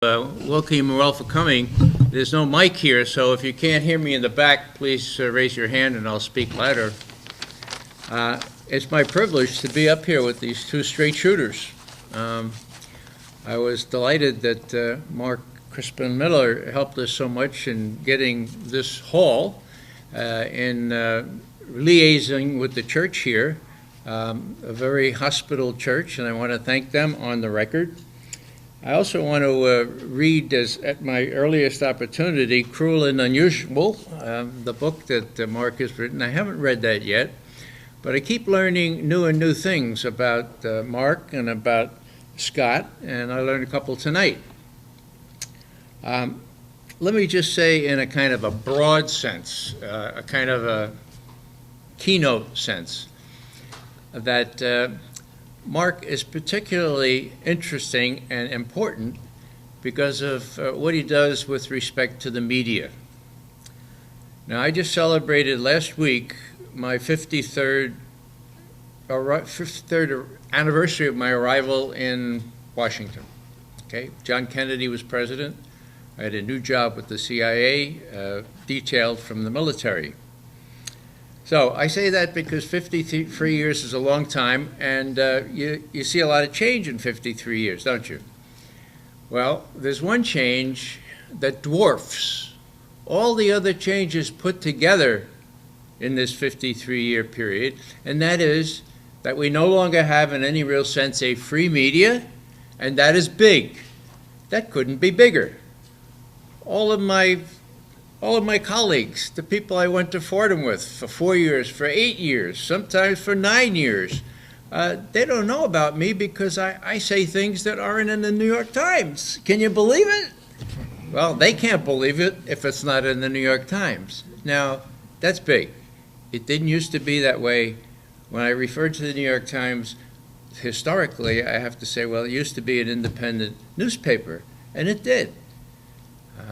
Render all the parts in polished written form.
Welcome and well for coming. There's no mic here, so if you can't hear me in the back, please raise your hand and I'll speak louder. It's my privilege to be up here with these two straight shooters. I was delighted that Mark Crispin Miller helped us so much in getting this hall in liaising with the church here, a very hospitable church, and I want to thank them on the record. I also want to read, at my earliest opportunity, Cruel and Unusual, the book that Mark has written. I haven't read that yet, but I keep learning new things about Mark and about Scott, and I learned a couple tonight. Let me just say in a kind of a broad sense, a kind of a keynote sense, that Mark is particularly interesting and important because of what he does with respect to the media. Now, I just celebrated last week my 53rd anniversary of my arrival in Washington. Okay, John Kennedy was president. I had a new job with the CIA, detailed from the military. So I say that because 53 years is a long time, and you see a lot of change in 53 years, don't you? Well, there's one change that dwarfs all the other changes put together in this 53-year period, and that is that we no longer have, in any real sense, a free media, and that is big. That couldn't be bigger. All of my colleagues, the people I went to Fordham with for 4 years, for 8 years, sometimes for 9 years, they don't know about me because I say things that aren't in the New York Times. Can you believe it? Well, they can't believe it if it's not in the New York Times. Now, that's big. It didn't used to be that way. When I referred to the New York Times, historically, I have to say, well, it used to be an independent newspaper, and it did.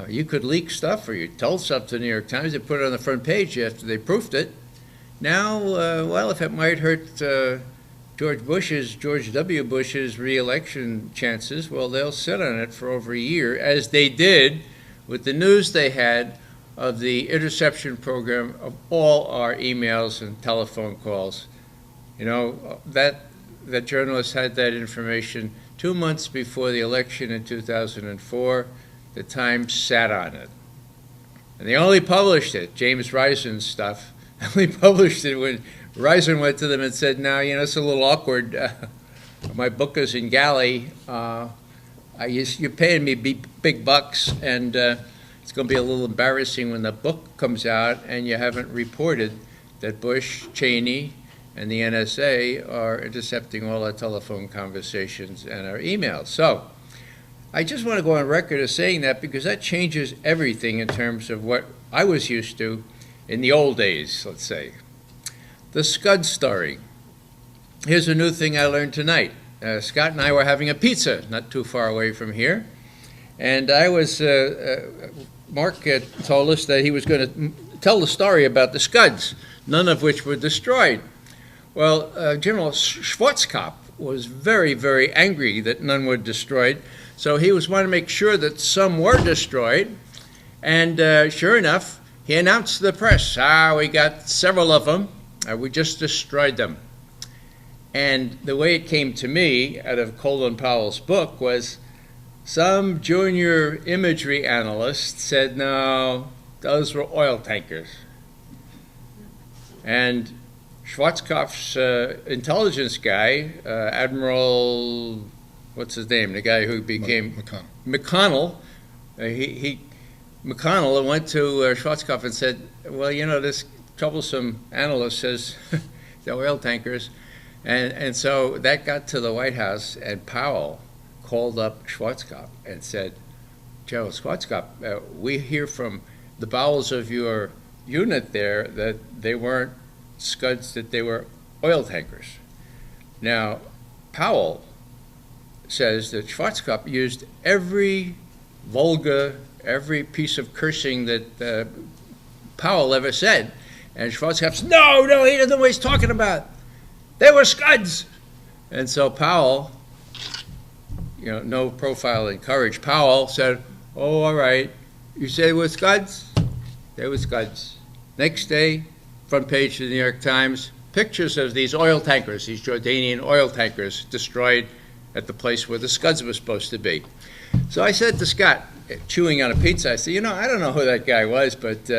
You could leak stuff or you told stuff to the New York Times, they put it on the front page after they proofed it. Now, well, if it might hurt George W. Bush's re-election chances, well, they'll sit on it for over a year, as they did with the news they had of the interception program of all our emails and telephone calls. You know, that journalist had that information 2 months before the election in 2004. The Times sat on it. And they only published it, James Risen's stuff, only published it when Risen went to them and said, now, you know, it's a little awkward. My book is in galley. You're paying me big bucks, and it's going to be a little embarrassing when the book comes out and you haven't reported that Bush, Cheney, and the NSA are intercepting all our telephone conversations and our emails. So I just want to go on record as saying that because that changes everything in terms of what I was used to in the old days, let's say. The Scud story. Here's a new thing I learned tonight. Scott and I were having a pizza not too far away from here, and Mark told us that he was going to tell the story about the Scuds, none of which were destroyed. Well, General Schwarzkopf was very, very angry that none were destroyed. So he wanted to make sure that some were destroyed, and sure enough, he announced to the press, we got several of them, we just destroyed them. And the way it came to me out of Colin Powell's book was some junior imagery analyst said, no, those were oil tankers. And Schwarzkopf's intelligence guy, Admiral, what's his name? The guy who became McConnell. McConnell went to Schwarzkopf and said, well, you know, this troublesome analyst says they're oil tankers. And so that got to the White House, and Powell called up Schwarzkopf and said, General Schwarzkopf, we hear from the bowels of your unit there that they weren't Scuds, that they were oil tankers. Now, Powell says that Schwarzkopf used every vulgar, every piece of cursing that Powell ever said. And Schwarzkopf said, no, he doesn't know what he's talking about. They were Scuds. And so Powell no profile in courage. Powell said, "Oh, all right. You say it was Scuds? There was Scuds." Next day, front page of the New York Times, pictures of these oil tankers, these Jordanian oil tankers, destroyed at the place where the Scuds were supposed to be. So I said to Scott, chewing on a pizza, I said, I don't know who that guy was, but,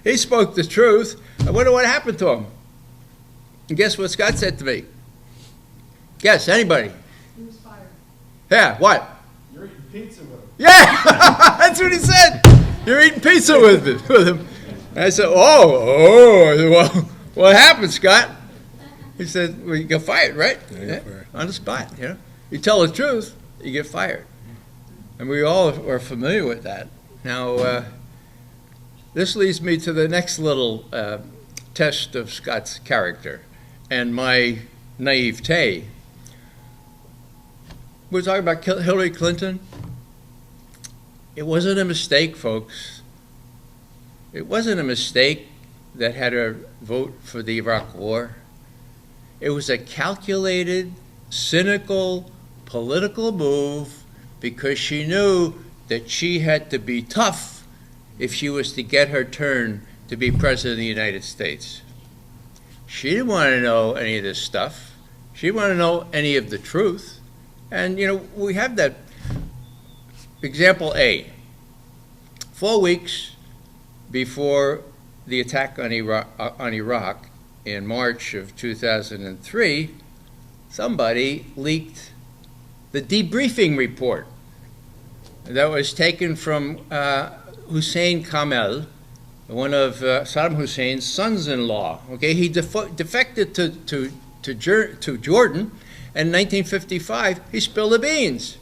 he spoke the truth. I wonder what happened to him. And guess what Scott said to me? Guess, anybody? He was fired. Yeah, what? You're eating pizza with him. Yeah, that's what he said. You're eating pizza with him. And I said, well, what happened, Scott? He said, well, you got fired, right? Yeah, on the spot, You tell the truth, you get fired. And we all are familiar with that. Now, this leads me to the next little test of Scott's character and my naivete. We're talking about Hillary Clinton. It wasn't a mistake, folks. It wasn't a mistake that had her vote for the Iraq War. It was a calculated, cynical, political move because she knew that she had to be tough if she was to get her turn to be president of the United States. She didn't want to know any of this stuff. She didn't want to know any of the truth. And, we have that. Example A. 4 weeks before the attack on Iraq in March of 2003, somebody leaked the debriefing report that was taken from Hussein Kamel, one of Saddam Hussein's sons-in-law. Okay, he defected to Jordan, and in 1955 he spilled the beans.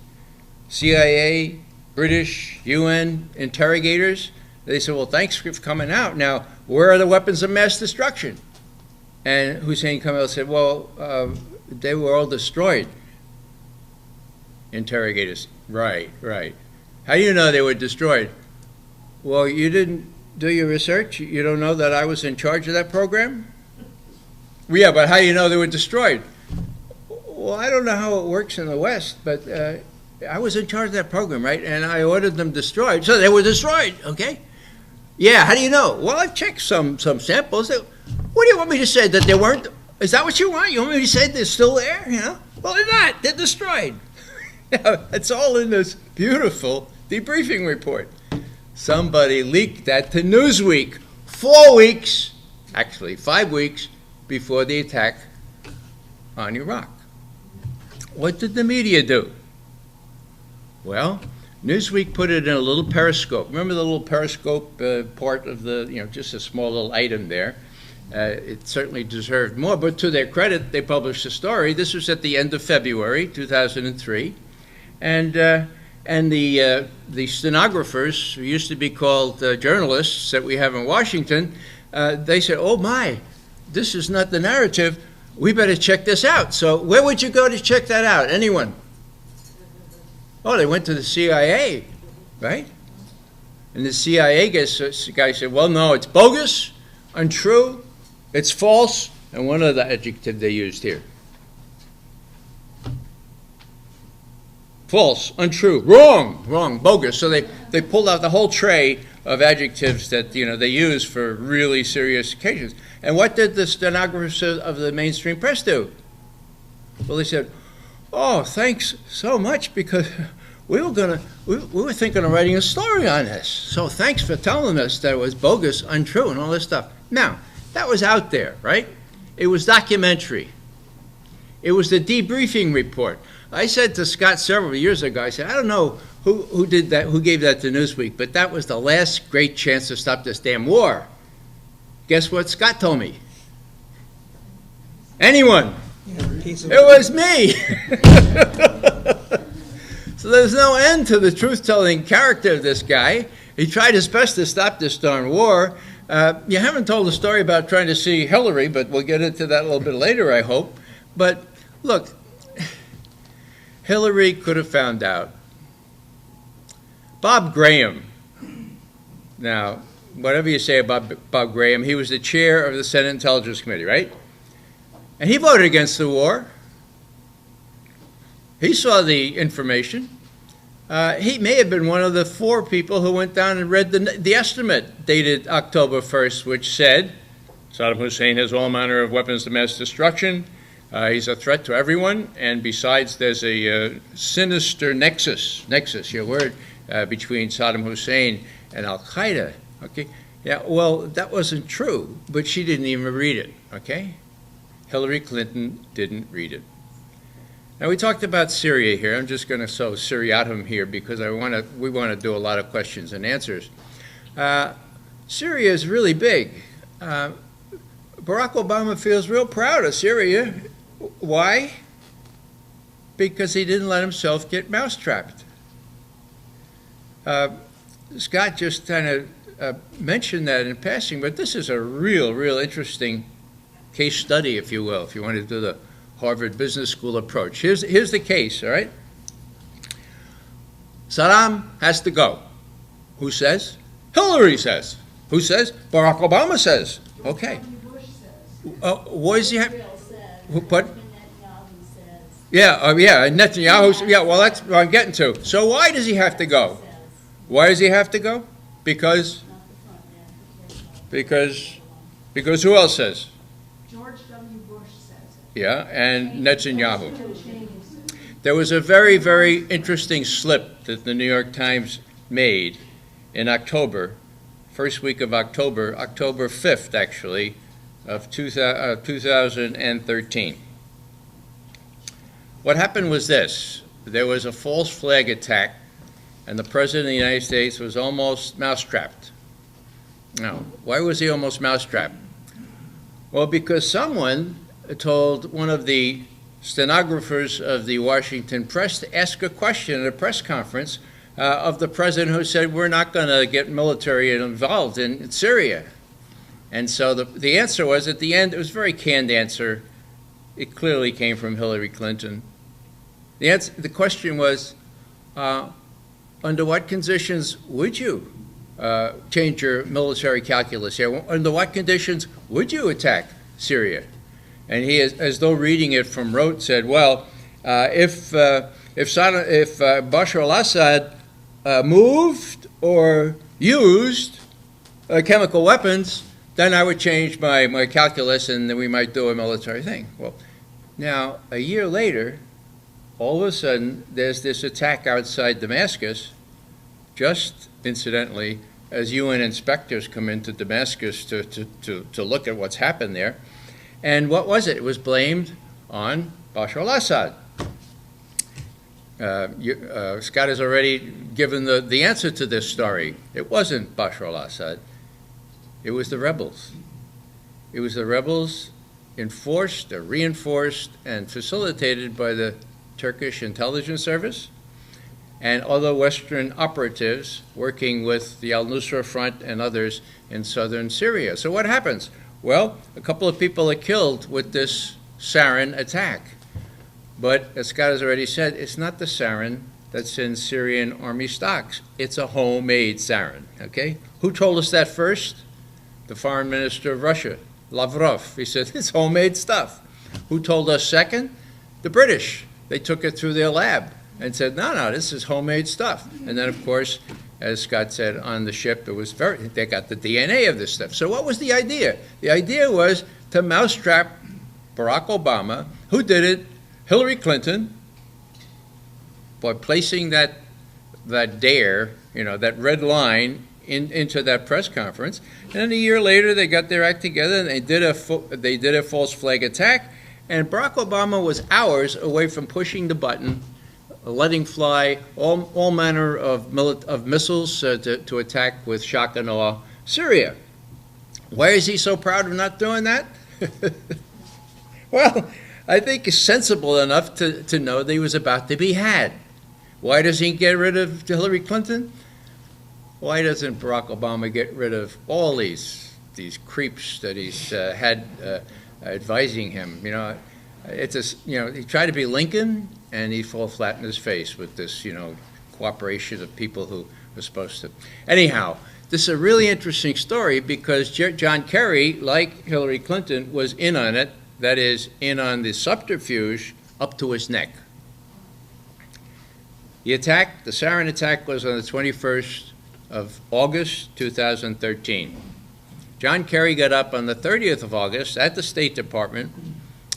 CIA, British, UN interrogators, they said, well, thanks for coming out. Now, where are the weapons of mass destruction? And Hussein Kamel said, well, they were all destroyed. Interrogators, right. How do you know they were destroyed? Well, you didn't do your research? You don't know that I was in charge of that program? Yeah, but how do you know they were destroyed? Well, I don't know how it works in the West, but I was in charge of that program, right? And I ordered them destroyed. So they were destroyed, okay? Yeah, how do you know? Well, I've checked some samples. What do you want me to say, that they weren't? Is that what you want? You want me to say they're still there, Well, they're not. They're destroyed. It's all in this beautiful debriefing report. Somebody leaked that to Newsweek 4 weeks, actually 5 weeks, before the attack on Iraq. What did the media do? Well, Newsweek put it in a little periscope. Remember the little periscope part of the, just a small little item there. It certainly deserved more, but to their credit, they published a story. This was at the end of February 2003, and the stenographers, who used to be called journalists that we have in Washington, they said, oh my, this is not the narrative. We better check this out. So where would you go to check that out? Anyone? Oh, they went to the CIA, right? And the CIA guy said, well, no, it's bogus, untrue, it's false, and one other adjective they used here. False, untrue, wrong, bogus. So they pulled out the whole tray of adjectives that they use for really serious occasions. And what did the stenographers of the mainstream press do? Well, they said, oh, thanks so much, because we were thinking of writing a story on this. So thanks for telling us that it was bogus, untrue, and all this stuff. Now, that was out there, right? It was documentary. It was the debriefing report. I said to Scott several years ago, I said, I don't know who did that, who gave that to Newsweek, but that was the last great chance to stop this damn war. Guess what Scott told me? Anyone? It was me. So there's no end to the truth-telling character of this guy. He tried his best to stop this darn war. You haven't told the story about trying to see Hillary, but we'll get into that a little bit later, I hope. But look, Hillary could have found out. Bob Graham. Now, whatever you say about Bob Graham, he was the chair of the Senate Intelligence Committee, right? And he voted against the war. He saw the information. He may have been one of the 4 people who went down and read the estimate dated October 1st, which said, Saddam Hussein has all manner of weapons of mass destruction. He's a threat to everyone, and besides, there's a sinister nexus, your word, between Saddam Hussein and Al-Qaeda, okay? Yeah, well, that wasn't true, but she didn't even read it, okay? Hillary Clinton didn't read it. Now, we talked about Syria here. I'm just going to sow seriatim here because we want to do a lot of questions and answers. Syria is really big. Barack Obama feels real proud of Syria. Why? Because he didn't let himself get mousetrapped. Scott just kind of mentioned that in passing, but this is a real interesting case study, if you will, if you want to do the Harvard Business School approach. Here's the case, all right? Saddam has to go. Who says? Hillary says. Who says? Barack Obama says. Okay. What does he have? What? Yeah, Netanyahu. Yeah, well, that's what I'm getting to. So why does he have to go? Why does he have to go? Because who else says? George W. Bush says it. Yeah, and Netanyahu. There was a very interesting slip that the New York Times made in October, first week of October 5th, actually, of 2013. What happened was this. There was a false flag attack, and the President of the United States was almost mousetrapped. Now, why was he almost mousetrapped? Well, because someone told one of the stenographers of the Washington Press to ask a question at a press conference of the president, who said, we're not going to get military involved in Syria. And so the answer was, at the end, it was a very canned answer. It clearly came from Hillary Clinton. The question was, under what conditions would you change your military calculus here? Under what conditions would you attack Syria? And he, as though reading it from rote, said, well, if Bashar al-Assad moved or used chemical weapons, then I would change my calculus and then we might do a military thing. Well, now, a year later, all of a sudden, there's this attack outside Damascus, just incidentally, as UN inspectors come into Damascus to look at what's happened there. And what was it? It was blamed on Bashar al-Assad. Scott has already given the answer to this story. It wasn't Bashar al-Assad. It was the rebels. It was the rebels enforced or reinforced and facilitated by the Turkish intelligence service and other Western operatives working with the al-Nusra Front and others in southern Syria. So what happens? Well, a couple of people are killed with this sarin attack. But as Scott has already said, it's not the sarin that's in Syrian army stocks. It's a homemade sarin, okay? Who told us that first? The foreign minister of Russia, Lavrov. He said, it's homemade stuff. Who told us second? The British. They took it through their lab and said, no, this is homemade stuff. And then, of course, as Scott said, on the ship, they got the DNA of this stuff. So what was the idea? The idea was to mousetrap Barack Obama. Who did it? Hillary Clinton, by placing that dare, that red line into that press conference. And then a year later, they got their act together and they did a false flag attack. And Barack Obama was hours away from pushing the button, letting fly all manner of missiles to attack with shock and awe Syria. Why is he so proud of not doing that? Well, I think he's sensible enough to know that he was about to be had. Why does he get rid of Hillary Clinton? Why doesn't Barack Obama get rid of all these creeps that he's had advising him? He tried to be Lincoln, and he fall flat in his face with this, cooperation of people who were supposed to. Anyhow, this is a really interesting story because John Kerry, like Hillary Clinton, was in on it. That is, in on the subterfuge up to his neck. The attack, the sarin attack, was on the 21st of August, 2013. John Kerry got up on the 30th of August at the State Department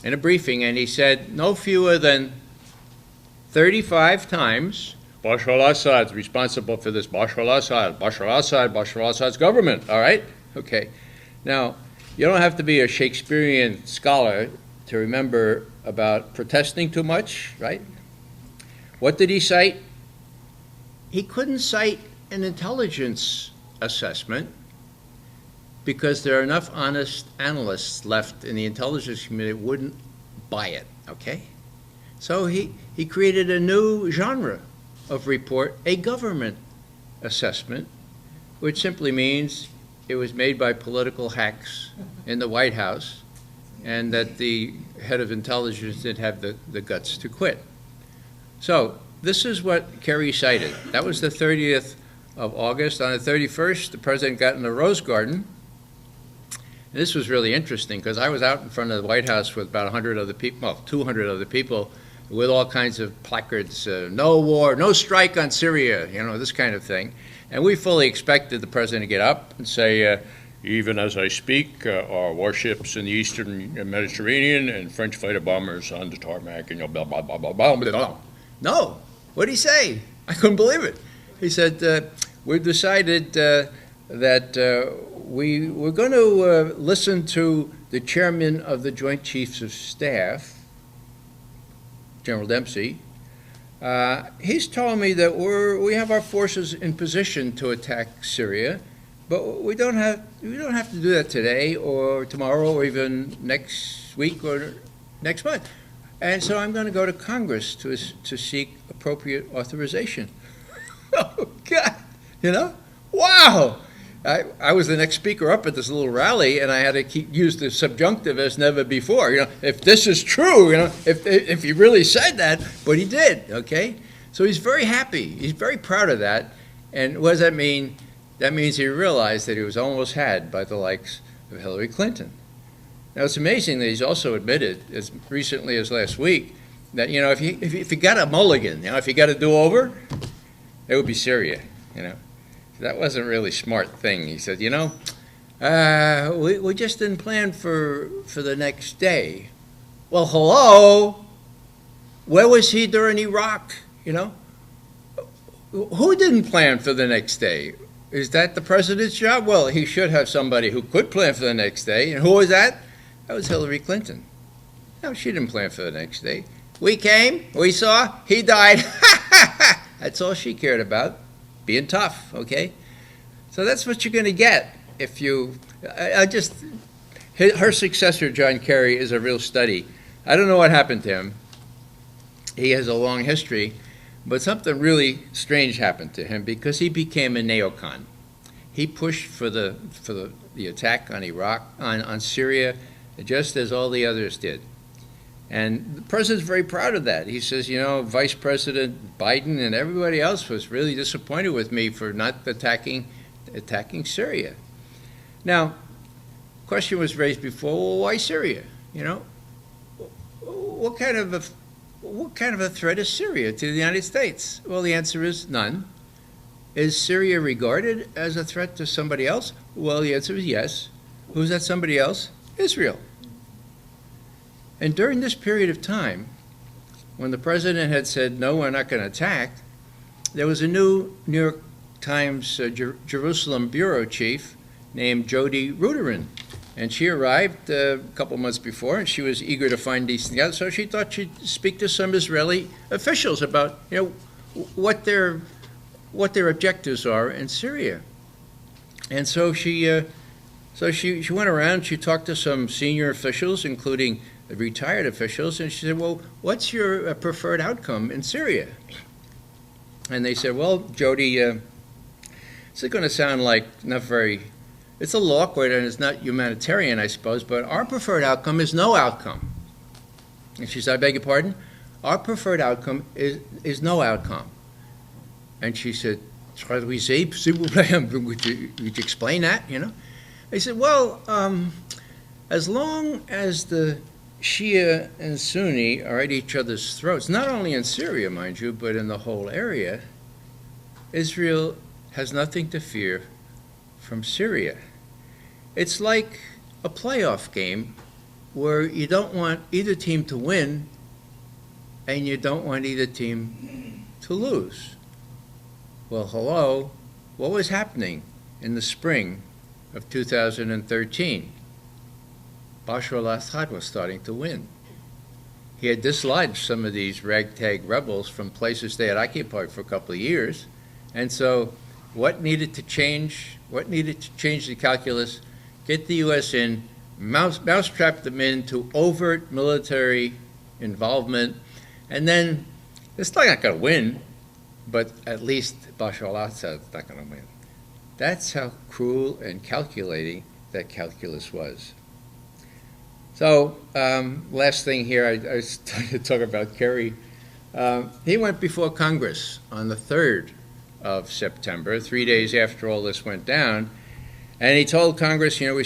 in a briefing, and he said no fewer than 35 times, Bashar al-Assad's responsible for this, Bashar al-Assad, Bashar al-Assad, Bashar al-Assad's government, all right? Okay. Now, you don't have to be a Shakespearean scholar to remember about protesting too much, right? What did he cite? He couldn't cite an intelligence assessment because there are enough honest analysts left in the intelligence community that wouldn't buy it, okay? So he created a new genre of report, a government assessment, which simply means it was made by political hacks in the White House and that the head of intelligence didn't have the guts to quit. So this is what Kerry cited. That was the 30th of August. On the 31st, the president got in the Rose Garden. And this was really interesting because I was out in front of the White House with about 100 other people, well, 200 other people, with all kinds of placards, no war, no strike on Syria, you know, this kind of thing. And we fully expected the president to get up and say, even as I speak, our warships in the eastern Mediterranean and French fighter bombers on the tarmac, and blah, blah, blah, blah, blah, blah. No. What did he say? I couldn't believe it. He said, we've decided that we're going to listen to the chairman of the Joint Chiefs of Staff, General Dempsey. He's told me that we have our forces in position to attack Syria, but we don't have to do that today or tomorrow or even next week or next month. And so I'm going to go to Congress to seek appropriate authorization. Oh, God, you know? Wow! I was the next speaker up at this little rally, and I had to use the subjunctive as never before. You know, if this is true, you know, if he really said that, but he did, okay? So he's very happy. He's very proud of that. And what does that mean? That means he realized that he was almost had by the likes of Hillary Clinton. Now, it's amazing that he's also admitted, as recently as last week, that, you know, if you got a mulligan, you know, if you got a do-over, it would be Syria, you know. That wasn't a really smart thing. He said, you know, we just didn't plan for the next day. Well, hello? Where was he during Iraq, you know? Who didn't plan for the next day? Is that the president's job? Well, he should have somebody who could plan for the next day. And who was that? That was Hillary Clinton. No, she didn't plan for the next day. We came, we saw, he died. That's all she cared about, being tough, okay? So that's what you're going to get if you, her successor, John Kerry, is a real study. I don't know what happened to him. He has a long history, but something really strange happened to him because he became a neocon. He pushed for the attack on Iraq, on Syria, just as all the others did. And the president's very proud of that. He says, you know, Vice President Biden and everybody else was really disappointed with me for not attacking Syria. Now, the question was raised before, well, why Syria? You know, what kind of a threat is Syria to the United States? Well, the answer is none. Is Syria regarded as a threat to somebody else? Well, the answer is yes. Who's that somebody else? Israel. And during this period of time, when the president had said, no, we're not going to attack, there was a new New York Times Jerusalem bureau chief named Jody Ruderin. And she arrived a couple months before, and she was eager to find these things out. So she thought she'd speak to some Israeli officials about, you know, what their objectives are in Syria. And so she went around. She talked to some senior officials, including retired officials, and she said, well, what's your preferred outcome in Syria? And they said, well, Jody, this is going to sound like not very, it's a little awkward and it's not humanitarian, I suppose, but our preferred outcome is no outcome. And she said, I beg your pardon? Our preferred outcome is no outcome. And she said, would you explain that, you know? They said, well, as long as the Shia and Sunni are at each other's throats, not only in Syria, mind you, but in the whole area. Israel has nothing to fear from Syria. It's like a playoff game where you don't want either team to win and you don't want either team to lose. Well, hello, what was happening in the spring of 2013? Bashar al-Assad was starting to win. He had dislodged some of these ragtag rebels from places they had occupied for a couple of years. And so what needed to change? What needed to change the calculus? Get the U.S. in, mousetrap them into overt military involvement, and then it's still not going to win, but at least Bashar al-Assad is not going to win. That's how cruel and calculating that calculus was. So, last thing here, I was trying to talk about Kerry. He went before Congress on the 3rd of September, 3 days after all this went down, and he told Congress, you know, we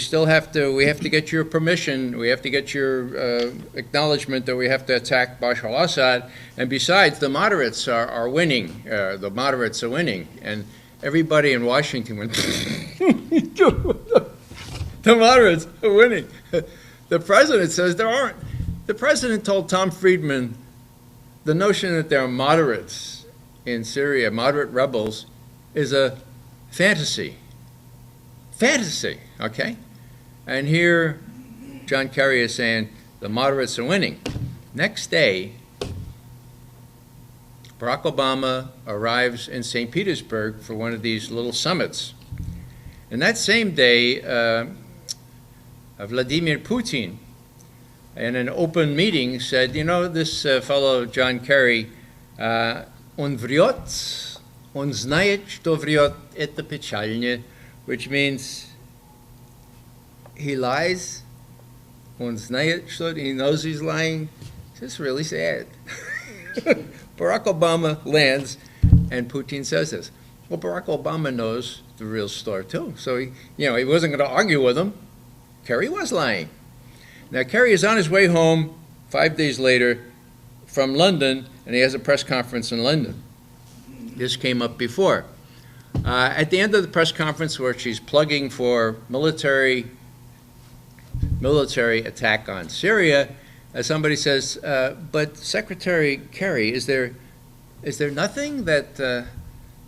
have to get your permission, we have to get your acknowledgement that we have to attack Bashar al-Assad, and besides, the moderates are winning, the moderates are winning, and everybody in Washington went, the moderates are winning. The president says there aren't. The president told Tom Friedman the notion that there are moderates in Syria, moderate rebels, is a fantasy. Fantasy, okay? And here John Kerry is saying the moderates are winning. Next day, Barack Obama arrives in St. Petersburg for one of these little summits. And that same day, Vladimir Putin, in an open meeting, said, you know, this fellow John Kerry, он врет, он знает, что врет, это печально, which means he lies, он знает, что he knows he's lying. It's really sad. Barack Obama lands, and Putin says this. Well, Barack Obama knows the real story too, so he wasn't going to argue with him. Kerry was lying. Now, Kerry is on his way home 5 days later from London, and he has a press conference in London. This came up before. At the end of the press conference, where she's plugging for military attack on Syria, somebody says, but Secretary Kerry, is there nothing that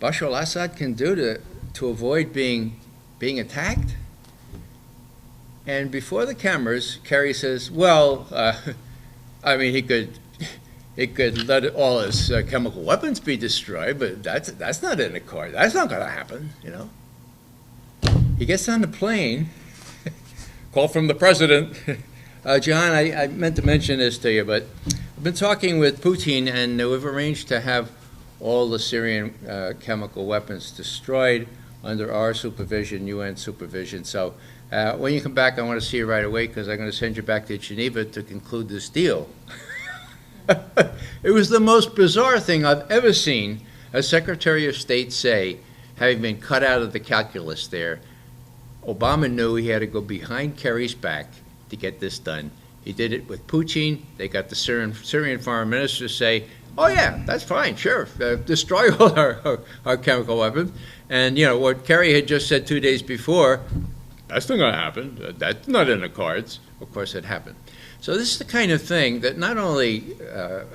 Bashar al-Assad can do to avoid being attacked? And before the cameras, Kerry says, well, I mean, he could let all his chemical weapons be destroyed, but that's not in the card. That's not going to happen, you know. He gets on the plane, call from the president. John, I meant to mention this to you, but I've been talking with Putin, and we've arranged to have all the Syrian chemical weapons destroyed under our supervision, UN supervision. So when you come back, I want to see you right away, because I'm going to send you back to Geneva to conclude this deal. It was the most bizarre thing I've ever seen a Secretary of State say, having been cut out of the calculus there. Obama knew he had to go behind Kerry's back to get this done. He did it with Putin. They got the Syrian foreign minister to say, oh yeah, that's fine, sure, destroy all our chemical weapons. And you know, what Kerry had just said 2 days before, that's not going to happen. That's not in the cards. Of course, it happened. So this is the kind of thing that not only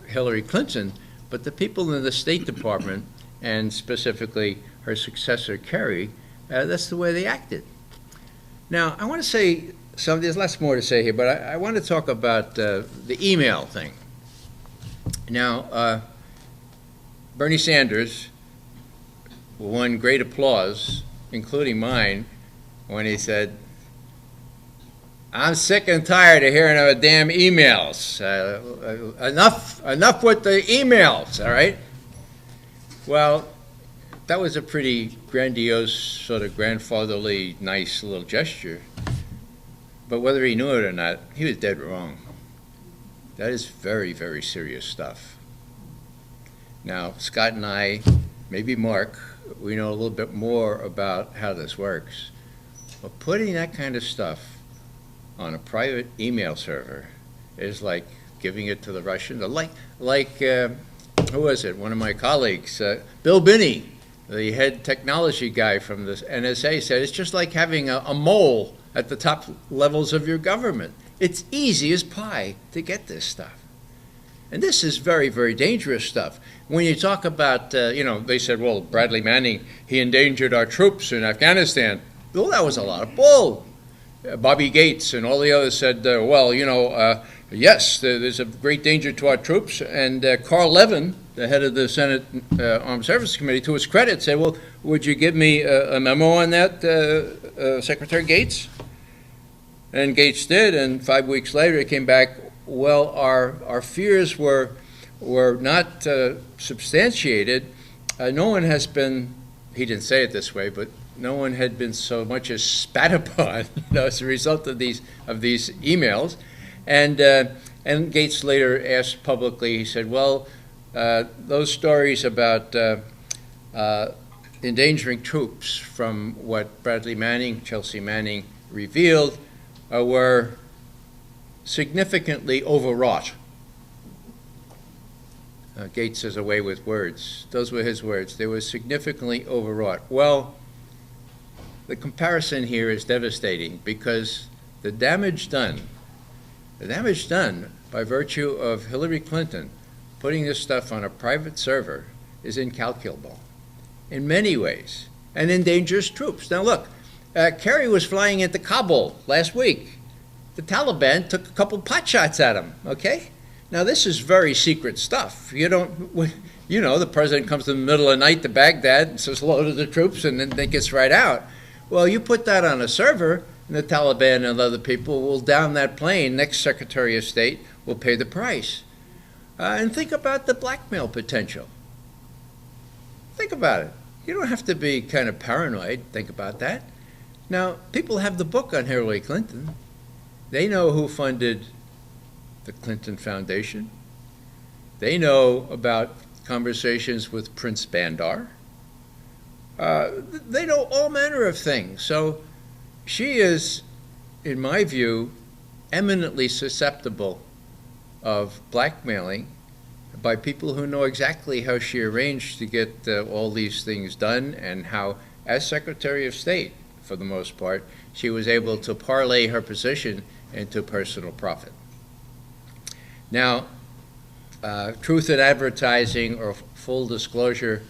Hillary Clinton, but the people in the State Department, and specifically her successor, Kerry, that's the way they acted. Now, I want to say something, there's lots more to say here, but I want to talk about the email thing. Now, Bernie Sanders won great applause, including mine, when he said, I'm sick and tired of hearing about damn emails. Enough with the emails, all right? Well, that was a pretty grandiose, sort of grandfatherly, nice little gesture. But whether he knew it or not, he was dead wrong. That is very, very serious stuff. Now, Scott and I, maybe Mark, we know a little bit more about how this works. But putting that kind of stuff on a private email server is like giving it to the Russians. Who was it? One of my colleagues, Bill Binney, the head technology guy from the NSA, said it's just like having a mole at the top levels of your government. It's easy as pie to get this stuff. And this is very, very dangerous stuff. When you talk about, they said, well, Bradley Manning, he endangered our troops in Afghanistan. Well, that was a lot of bull. Bobby Gates and all the others said, yes, there's a great danger to our troops. And Carl Levin, the head of the Senate Armed Services Committee, to his credit, said, well, would you give me a memo on that, Secretary Gates? And Gates did, and 5 weeks later he came back, well, our fears were not substantiated. No one has been, he didn't say it this way, but no one had been so much as spat upon, as a result of these emails. And Gates later asked publicly, he said, well, those stories about endangering troops from what Bradley Manning, Chelsea Manning, revealed were significantly overwrought. Gates has a way with words. Those were his words. They were significantly overwrought. Well, the comparison here is devastating because the damage done by virtue of Hillary Clinton putting this stuff on a private server is incalculable in many ways and endangers troops. Now look, Kerry was flying into Kabul last week. The Taliban took a couple pot shots at him, okay? Now this is very secret stuff. The president comes in the middle of the night to Baghdad and says hello to the troops and then gets right out. Well, you put that on a server, and the Taliban and other people will down that plane. Next Secretary of State will pay the price. And think about the blackmail potential. Think about it. You don't have to be kind of paranoid. Think about that. Now, people have the book on Hillary Clinton. They know who funded the Clinton Foundation. They know about conversations with Prince Bandar. They know all manner of things. So she is, in my view, eminently susceptible of blackmailing by people who know exactly how she arranged to get all these things done and how, as Secretary of State, for the most part, she was able to parlay her position into personal profit. Now, truth in advertising or full disclosure,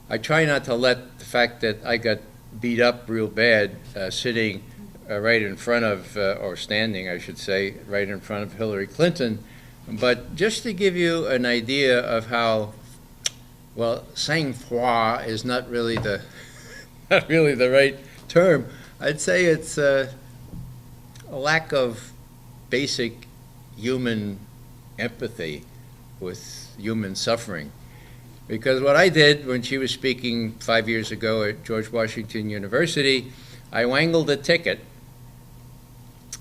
I try not to let the fact that I got beat up real bad sitting right in front of, or standing, I should say, right in front of Hillary Clinton, but just to give you an idea of how, well, sang-froid is not really the right term. I'd say it's a lack of basic human empathy with human suffering. Because what I did when she was speaking 5 years ago at George Washington University, I wangled a ticket.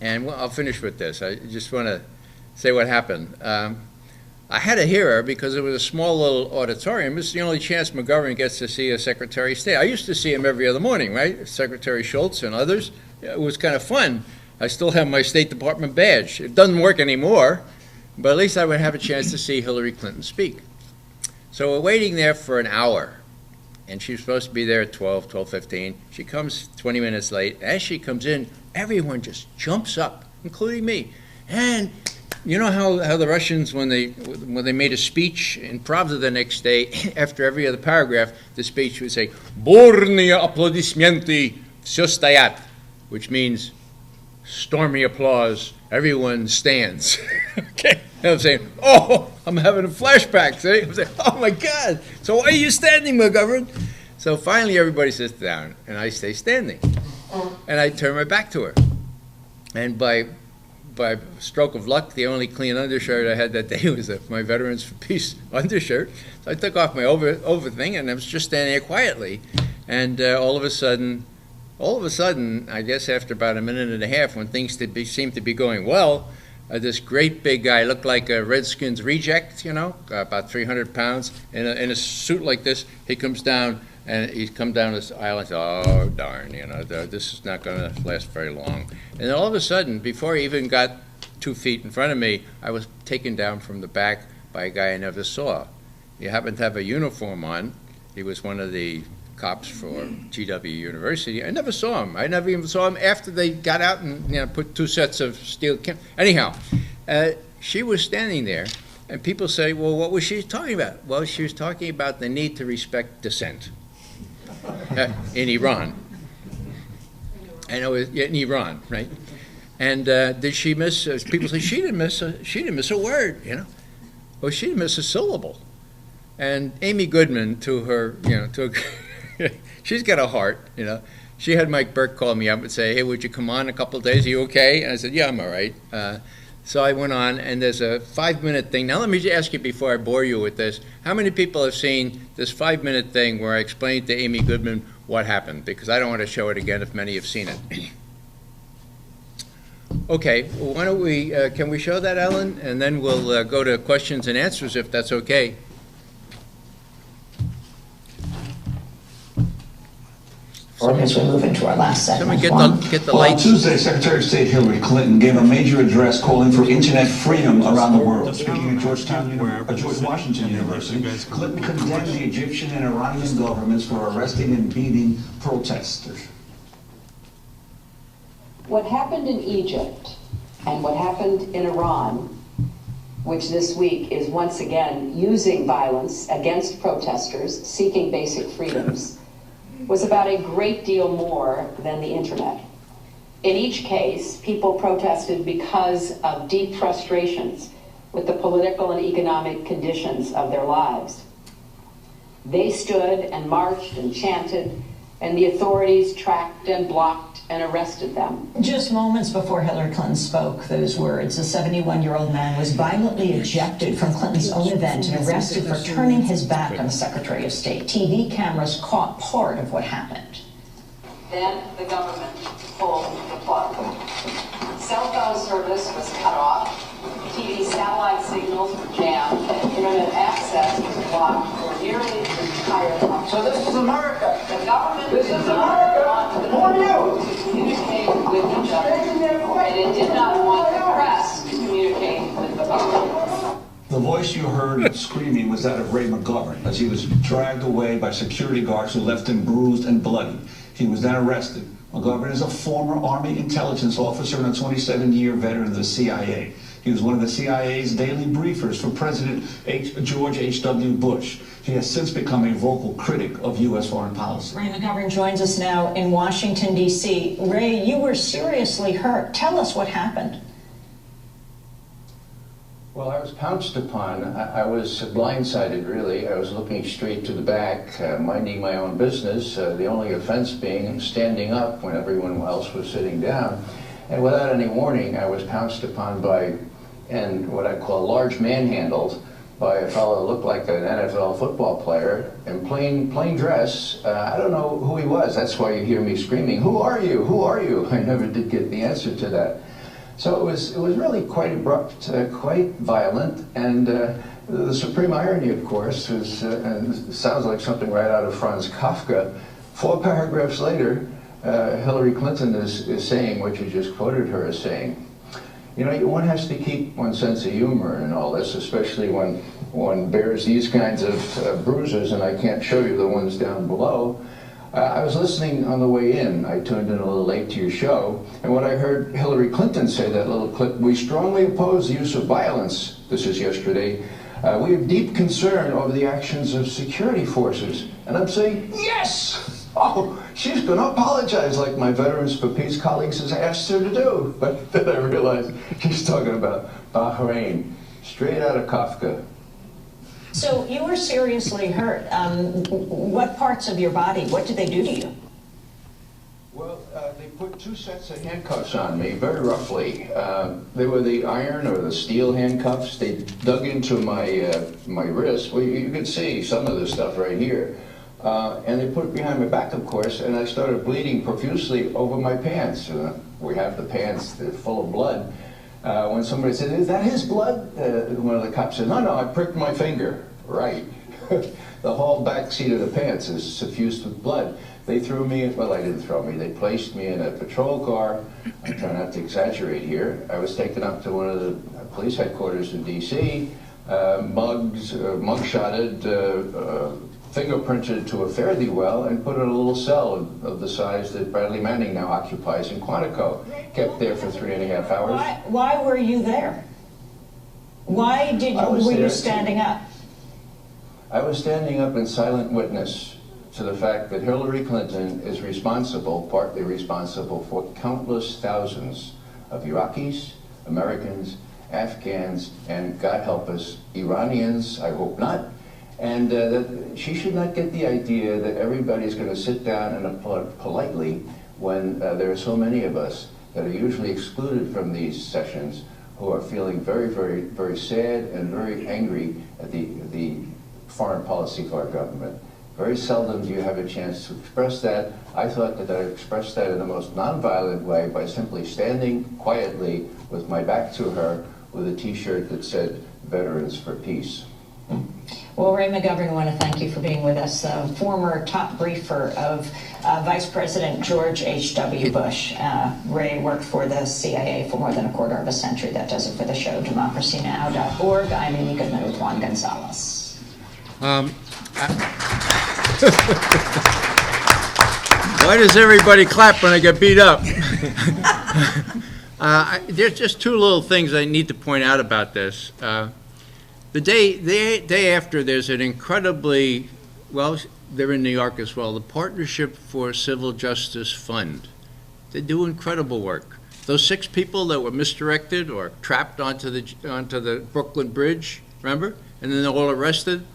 And I'll finish with this. I just want to say what happened. I had to hear her because it was a small little auditorium. It's the only chance McGovern gets to see a Secretary of State. I used to see him every other morning, right? Secretary Schultz and others. It was kind of fun. I still have my State Department badge. It doesn't work anymore, but at least I would have a chance to see Hillary Clinton speak. So we're waiting there for an hour, and she's supposed to be there at 12:15. She comes 20 minutes late. As she comes in, everyone just jumps up, including me. And you know how the Russians, when they made a speech in Pravda the next day, after every other paragraph, the speech would say, "Бурные аплодисменты, все стоят," which means stormy applause, everyone stands. Okay? And I'm saying, oh, I'm having a flashback. See? I'm saying, oh my God, so why are you standing, McGovern? So finally everybody sits down, and I stay standing. And I turn my back to her. And by stroke of luck, the only clean undershirt I had that day was my Veterans for Peace undershirt. So I took off my over thing, and I was just standing there quietly. And all of a sudden, I guess after about a minute and a half, when things seemed to be going well, this great big guy, looked like a Redskins reject, about 300 pounds, in a suit like this. He comes down, and he's come down this aisle and says, oh, darn, this is not going to last very long. And then all of a sudden, before he even got 2 feet in front of me, I was taken down from the back by a guy I never saw. He happened to have a uniform on. He was one of the cops for GW University. I never saw him. I never even saw him after they got out and put 2 sets of steel anyhow, she was standing there, and people say, well, what was she talking about? Well, she was talking about the need to respect dissent in Iran. I know, in Iran, right? And did she miss? People say she didn't miss a word, Well, she didn't miss a syllable. And Amy Goodman, to her, she's got a heart, She had Mike Burke call me up and say, hey, would you come on a couple of days? Are you okay? And I said, yeah, I'm all right. So I went on, and there's a 5-minute thing. Now let me just ask you before I bore you with this, how many people have seen this 5-minute thing where I explained to Amy Goodman what happened? Because I don't want to show it again if many have seen it. Okay, well, why don't we, can we show that, Ellen? And then we'll go to questions and answers if that's okay. As we move into our last segment. Someone get the On lights. Tuesday, Secretary of State Hillary Clinton gave a major address calling for internet freedom around the world. Speaking at George Washington University, Clinton condemned the Egyptian and Iranian governments for arresting and beating protesters. What happened in Egypt and what happened in Iran, which this week is once again using violence against protesters seeking basic freedoms, was about a great deal more than the internet. In each case, people protested because of deep frustrations with the political and economic conditions of their lives. They stood and marched and chanted, and the authorities tracked and blocked and arrested them. Just moments before Hillary Clinton spoke those words, a 71-year-old man was violently ejected from Clinton's own event and arrested for turning his back on the Secretary of State. TV cameras caught part of what happened. Then the government pulled the plug. Cell phone service was cut off, TV satellite signals were jammed, and internet access was blocked for nearly the entire country. So this is America. The government This did is not America. want Who are you? to communicate with each other, and it did not want the press to communicate with the public. The voice you heard screaming was that of Ray McGovern as he was dragged away by security guards who left him bruised and bloody. He was then arrested. McGovern is a former Army intelligence officer and a 27-year veteran of the CIA. He was one of the CIA's daily briefers for President George H.W. Bush. He has since become a vocal critic of U.S. foreign policy. Ray McGovern joins us now in Washington, D.C. Ray, you were seriously hurt. Tell us what happened. Well, I was pounced upon. I was blindsided, really. I was looking straight to the back, minding my own business, the only offense being standing up when everyone else was sitting down. And without any warning, I was pounced upon by, and what I call large manhandled, by a fellow who looked like an NFL football player in plain dress. I don't know who he was. That's why you hear me screaming, "Who are you? Who are you?" I never did get the answer to that. So it was really quite abrupt, quite violent, and the supreme irony, of course, is, and it sounds like something right out of Franz Kafka. 4 paragraphs later, Hillary Clinton is saying what you just quoted her as saying. You know, one has to keep one's sense of humor in all this, especially when one bears these kinds of bruises, and I can't show you the ones down below. I was listening on the way in. I tuned in a little late to your show, and when I heard Hillary Clinton say that little clip, "We strongly oppose the use of violence," this is yesterday, "we have deep concern over the actions of security forces." And I'm saying, yes! Oh, she's going to apologize like my Veterans for Peace colleagues has asked her to do. But then I realized she's talking about Bahrain, straight out of Kafka. So you were seriously hurt. What parts of your body, what did they do to you? Well, they put 2 sets of handcuffs on me, very roughly. They were the iron or the steel handcuffs. They dug into my wrist. Well, you could see some of this stuff right here. And they put it behind my back, of course, and I started bleeding profusely over my pants. We have the pants, they're full of blood. When somebody said, "Is that his blood?" One of the cops said, "No, no, I pricked my finger." Right. the whole back seat of the pants is suffused with blood. They threw me, well, they didn't throw me, they placed me in a patrol car. I try not to exaggerate here. I was taken up to one of the police headquarters in D.C., mugshotted, fingerprinted to a fare-thee-well, and put in a little cell of the size that Bradley Manning now occupies in Quantico. Kept there for 3.5 hours. Why were you there? Why were you standing up? I was standing up in silent witness to the fact that Hillary Clinton is responsible, partly responsible, for countless thousands of Iraqis, Americans, Afghans, and God help us, Iranians, I hope not. And that she should not get the idea that everybody's going to sit down and applaud politely when there are so many of us that are usually excluded from these sessions who are feeling very, very, very sad and very angry at the foreign policy of our government. Very seldom do you have a chance to express that. I thought that I expressed that in the most nonviolent way by simply standing quietly with my back to her with a T-shirt that said, "Veterans for Peace." Well, Ray McGovern, I want to thank you for being with us. Former top briefer of Vice President George H.W. Bush. Ray worked for the CIA for more than a quarter of a century. That does it for the show, democracynow.org. I'm Amy Goodman with Juan Gonzalez. Why does everybody clap when I get beat up? There's just two little things I need to point out about this. The day after, there's an incredibly, well, they're in New York as well, the Partnership for Civil Justice Fund. They do incredible work. Those 6 people that were misdirected or trapped onto the Brooklyn Bridge, remember? And then they're all arrested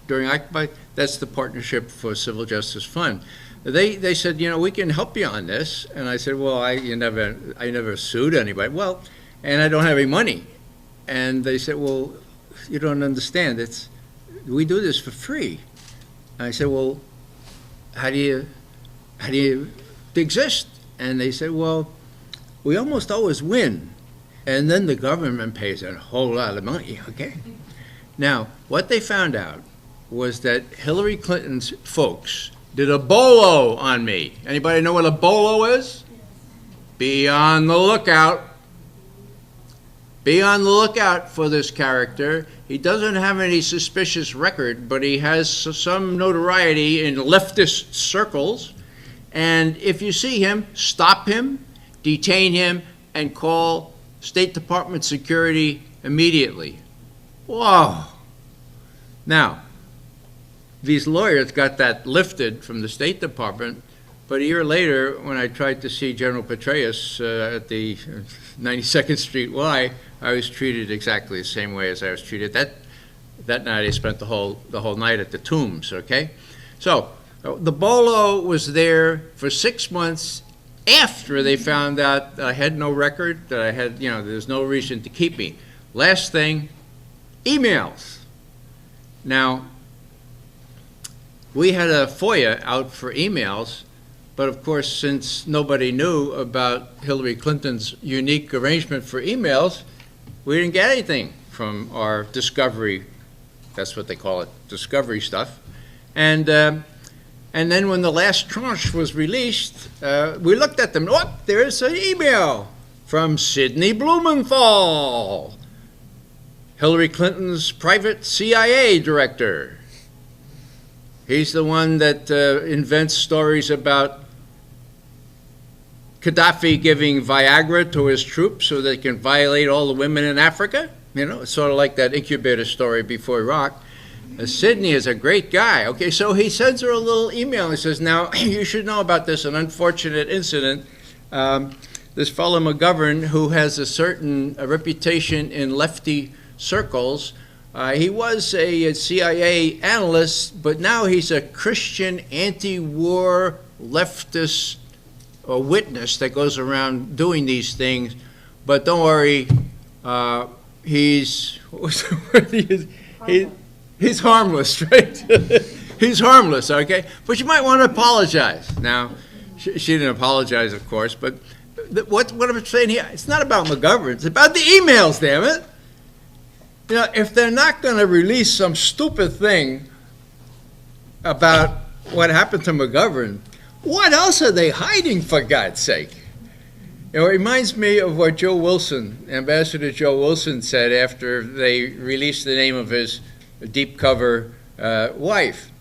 during Occupy. That's the Partnership for Civil Justice Fund. They said, you know, we can help you on this. And I said, well, I never sued anybody. Well, and I don't have any money. And they said, well, you don't understand. We do this for free. And I said, well, how do you exist? And they said, well, we almost always win. And then the government pays a whole lot of money, okay? Now, what they found out was that Hillary Clinton's folks did a bolo on me. Anybody know what a bolo is? Be on the lookout. Be on the lookout for this character. He doesn't have any suspicious record, but he has some notoriety in leftist circles. And if you see him, stop him, detain him, and call State Department security immediately. Whoa. Now, these lawyers got that lifted from the State Department, but a year later, when I tried to see General Petraeus at the 92nd Street Y, I was treated exactly the same way as I was treated. That night, I spent the whole night at the Tombs, okay? So, the bolo was there for 6 months after they found out I had no record, that I had, you know, there's no reason to keep me. Last thing, emails. Now, we had a FOIA out for emails, but of course, since nobody knew about Hillary Clinton's unique arrangement for emails, we didn't get anything from our discovery, that's what they call it, discovery stuff. And then when the last tranche was released, we looked at them. Oh, there's an email from Sidney Blumenthal, Hillary Clinton's private CIA director. He's the one that invents stories about Gaddafi giving Viagra to his troops so they can violate all the women in Africa. You know, it's sort of like that incubator story before Iraq. Sidney is a great guy. Okay, so he sends her a little email and says, now, you should know about this, an unfortunate incident. This fellow McGovern, who has a certain reputation in lefty circles, he was a CIA analyst, but now he's a Christian anti-war leftist witness that goes around doing these things. But don't worry, he's harmless, right? He's harmless, okay? But you might want to apologize. Now, she didn't apologize, of course, but what I'm saying here, it's not about McGovern, it's about the emails, damn it. You know, if they're not going to release some stupid thing about what happened to McGovern, what else are they hiding, for God's sake? You know, it reminds me of what Joe Wilson, Ambassador Joe Wilson, said after they released the name of his deep cover wife.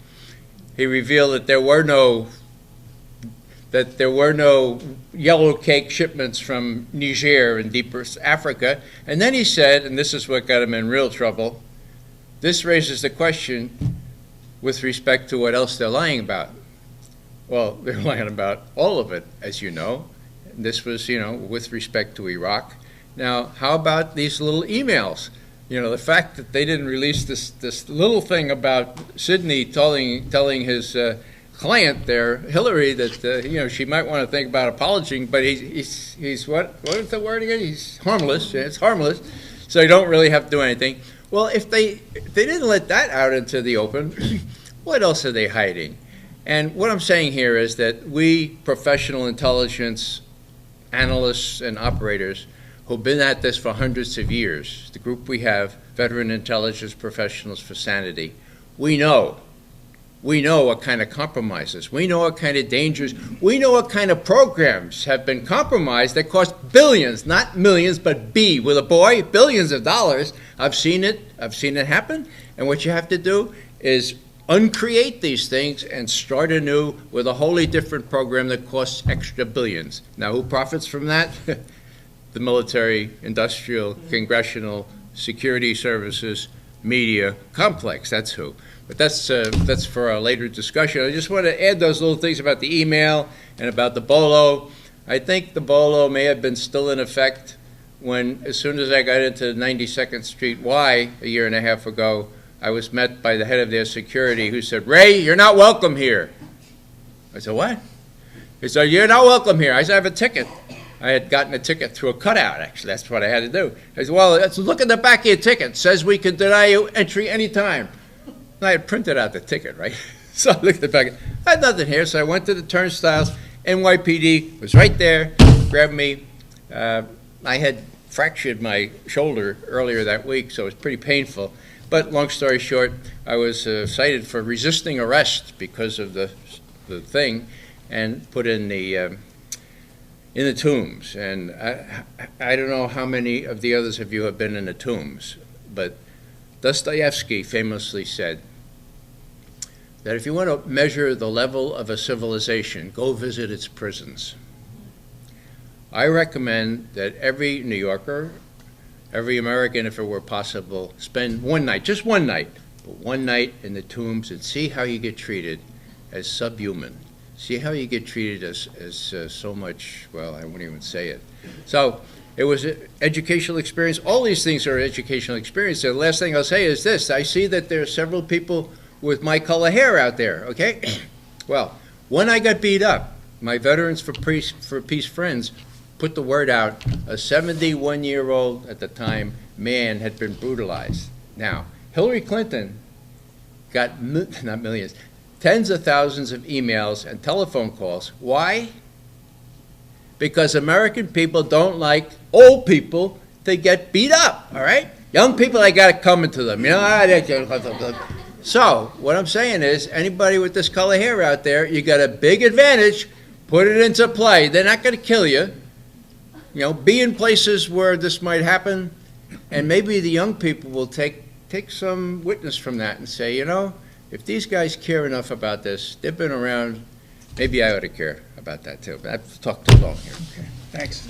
He revealed that there were no yellow cake shipments from Niger and deeper Africa. And then he said, and this is what got him in real trouble, this raises the question with respect to what else they're lying about. Well, they're lying about all of it, as you know. This was, you know, with respect to Iraq. Now, how about these little emails? You know, the fact that they didn't release this little thing about Sidney telling his client there, Hillary, that you know, she might want to think about apologizing, but he's what is the word again? He's harmless. It's harmless, so you don't really have to do anything. Well, if they didn't let that out into the open, what else are they hiding? And what I'm saying here is that we professional intelligence analysts and operators who've been at this for hundreds of years, the group we have, Veteran Intelligence Professionals for Sanity, we know what kind of compromises, we know what kind of dangers, we know what kind of programs have been compromised that cost billions, not millions, but B with a boy, billions of dollars. I've seen it happen, and what you have to do is uncreate these things and start anew with a wholly different program that costs extra billions. Now, who profits from that? The military, industrial, congressional, security services, media complex. That's who. But that's for a later discussion. I just want to add those little things about the email and about the BOLO. I think the BOLO may have been still in effect when, as soon as I got into 92nd Street Y a year and a half ago, I was met by the head of their security who said, "Ray, you're not welcome here." I said, "What?" He said, "You're not welcome here." I said, "I have a ticket." I had gotten a ticket through a cutout, actually. That's what I had to do. I said, "Well, let's look at the back of your ticket. It says we can deny you entry anytime." And I had printed out the ticket, right? So I looked at the back. I had nothing here, so I went to the turnstiles. NYPD was right there, grabbed me. I had fractured my shoulder earlier that week, so it was pretty painful. But long story short, I was cited for resisting arrest because of the thing, and put in the tombs. And I don't know how many of the others of you have been in the tombs, but Dostoevsky famously said that if you want to measure the level of a civilization, go visit its prisons. I recommend that every New Yorker, every American, if it were possible, spend one night, just one night, but one night in the tombs and see how you get treated as subhuman. See how you get treated as so much, well, I won't even say it. So it was an educational experience. All these things are educational experience. The last thing I'll say is this. I see that there are several people with my color hair out there, okay? Well, when I got beat up, my Veterans for Peace friends put the word out, a 71-year-old at the time man had been brutalized. Now, Hillary Clinton got, not millions, tens of thousands of emails and telephone calls. Why? Because American people don't like old people to get beat up, all right? Young people, they got it coming to them, you know? So what I'm saying is, anybody with this color hair out there, you got a big advantage, put it into play. They're not going to kill you. You know, be in places where this might happen, and maybe the young people will take some witness from that and say, you know, if these guys care enough about this, they've been around, maybe I ought to care about that too. But I've talked too long here. Okay. Thanks.